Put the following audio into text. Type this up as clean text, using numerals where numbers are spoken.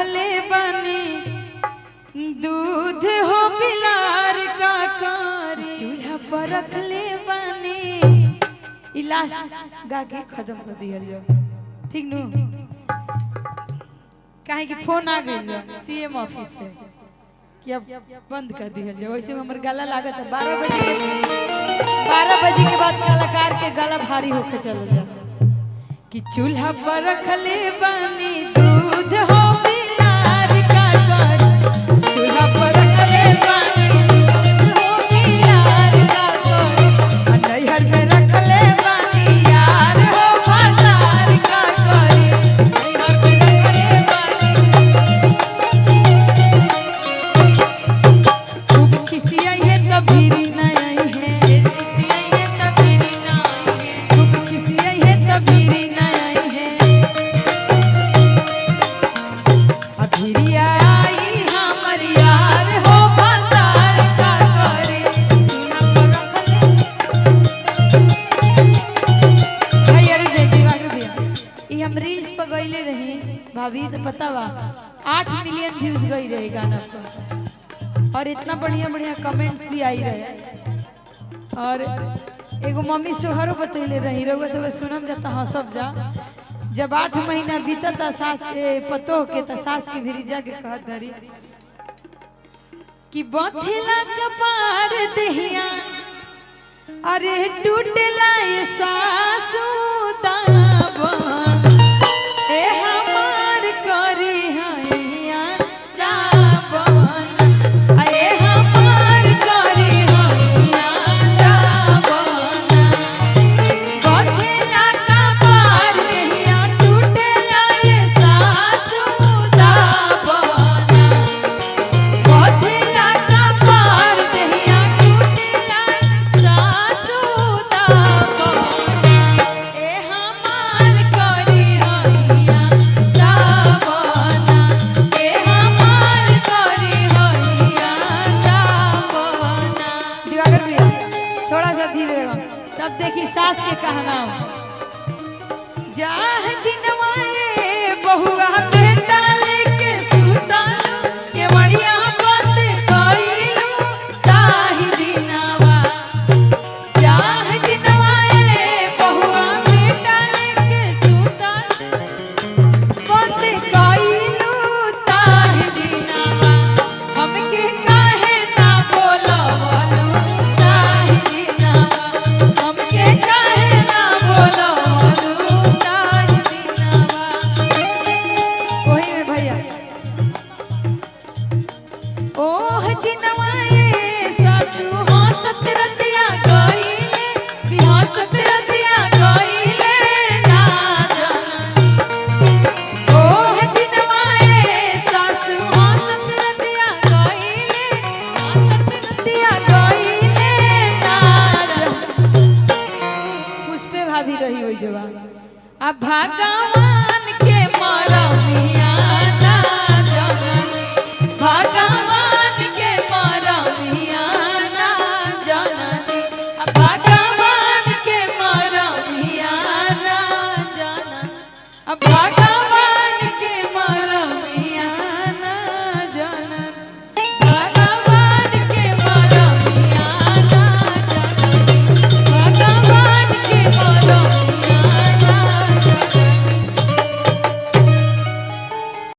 रखले बानी दूध हो बिलार का कारी चूल्हा पर रखले बानी। ई लास्ट गा के खत्म कर दिया ठीक नु काहे कि फोन आ गई सीएम ऑफिस से कि अब बंद कर दिया जाए। वैसे हमर गला लागत है 12 बजे के बाद कलाकार के गला भारी होके चल जा कि चूल्हा पर रखले बानी दूध हो बिलार का कारी चूल्हा पर रखले बानी दूध हो बिलार का कारी नैहर में रखले बानी यार हो बाजार का कारी नैहर में रखले बानी खूब किसी आई है तब भीरी ना आई है किसी आई है तब भीरी ना आई है खूब किसी आई है तब भीरी ना आई है अभीरी आई हमर यार हो बाजार का कारी चूल्हा पर रखले भाई अरे जय दिवाकर भैया ई हम रील्स पर गईले रही भाभी तो पता बा 8 मिलियन व्यूज गई रहे गाना पर और इतना बढ़िया बढ़िया कमेंट्स भी आई रहे और एगो मम्मी सोहरो बतैले रही रउआ सब सुनम जाता हंसब जा जब 8 महीना बीतता सास पतो के त सास के भी जाके कहत धरी कि बथेला कपार देहिया अरे टूटला ये सासू दावा ए हमार करी हैया जावन ए हमार करी हैया जावन बथेला कपार देहिया टूटला ये सासू दावन बथेला कपार देहिया टूटला सासू दावन ए हमार करी हैया जावन ए हमार करी हैया जावन। दिवाकर भैया थोड़ा सा धीरे रहो तब देखी सास के कहना जाह दिनवाए बहुआ बेटा लेके सुतालू के बढ़िया बात कइलू ताही दिनवा जाह दिनवाए बहुआ बेटा लेके सुतालू बात कइलू ताही दिनवा हमके काहे ना बोलवलू ताही दिनवा हमके काहे ना बोलवलू ताही दिनवा। ओही में भैया ओह दिनवाए सासू हंसत रतिया गइले कि हंसत रतिया गइले ना जननी ओह दिनवाए सासू हंसत रतिया गइले हंसत रतिया गइले ना जननी। पुष्पे भाभी रही होई जवान अब भागा